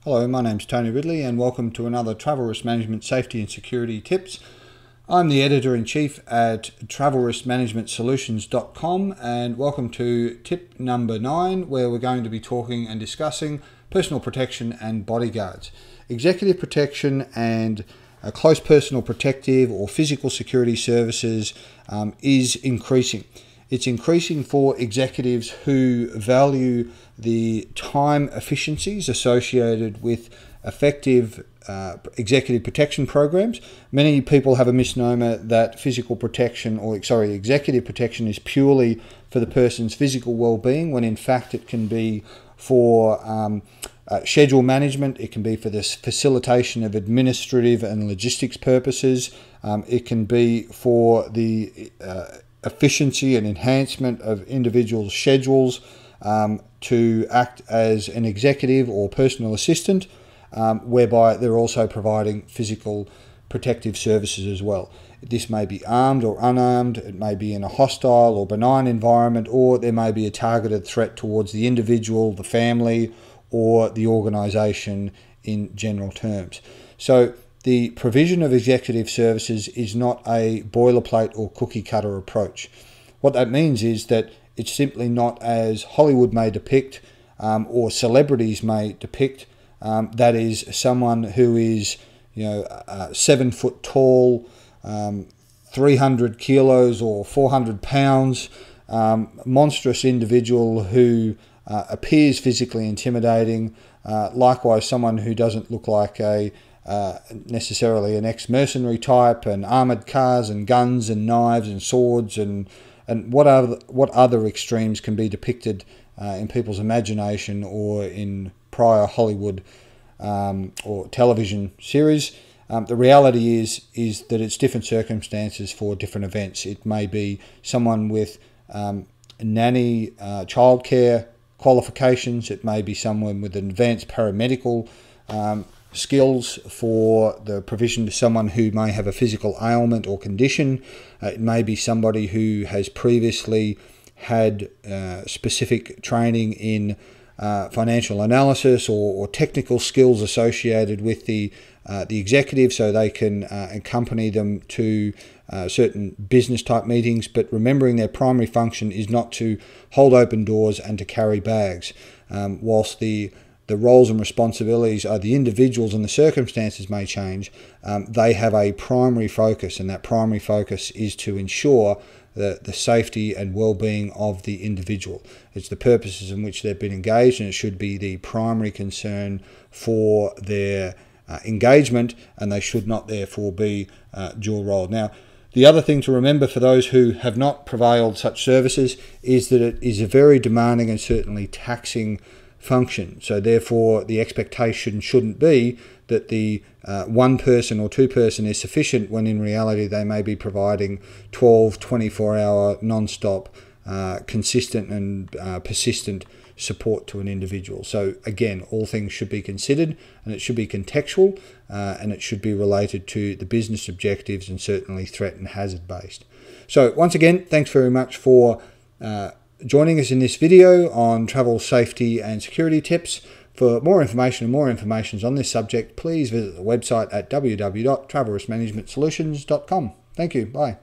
Hello, my name's Tony Ridley and welcome to another Travel Risk Management Safety and Security Tips. I'm the Editor-in-Chief at travelriskmanagementsolutions.com and welcome to tip number 9, where we're going to be talking and discussing personal protection and bodyguards. Executive protection and close personal protective or physical security services is increasing. It's increasing for executives who value the time efficiencies associated with effective executive protection programs. Many people have a misnomer that executive protection is purely for the person's physical well-being, when in fact it can be for schedule management, it can be for the facilitation of administrative and logistics purposes, it can be for the efficiency and enhancement of individuals' schedules, to act as an executive or personal assistant, whereby they're also providing physical protective services as well. This may be armed or unarmed, it may be in a hostile or benign environment, or there may be a targeted threat towards the individual, the family, or the organisation in general terms. So the provision of executive services is not a boilerplate or cookie cutter approach. What that means is that it's simply not as Hollywood may depict or celebrities may depict. That is someone who is 7 foot tall, 300 kilos or 400 pounds, monstrous individual who appears physically intimidating. Likewise, someone who doesn't look like necessarily an ex-mercenary type, and armoured cars and guns and knives and swords and what other extremes can be depicted in people's imagination or in prior Hollywood or television series. The reality is that it's different circumstances for different events. It may be someone with nanny childcare qualifications. It may be someone with advanced paramedical skills for the provision to someone who may have a physical ailment or condition. It may be somebody who has previously had specific training in financial analysis or technical skills associated with the executive, so they can accompany them to certain business type meetings, but remembering their primary function is not to hold open doors and to carry bags. Whilst the roles and responsibilities of the individuals and the circumstances may change, they have a primary focus, and that primary focus is to ensure the safety and well-being of the individual. It's the purposes in which they've been engaged, and it should be the primary concern for their engagement, and they should not therefore be dual role. Now, the other thing to remember for those who have not prevailed such services is that it is a very demanding and certainly taxing function. So therefore the expectation shouldn't be that the one person or two person is sufficient, when in reality they may be providing 12, 24-hour non-stop consistent and persistent support to an individual. So again, all things should be considered, and it should be contextual, and it should be related to the business objectives and certainly threat and hazard based. So once again, thanks very much for joining us in this video on travel safety and security tips. For more information on this subject, please visit the website at www.travelriskmanagementsolutions.com. Thank you. Bye.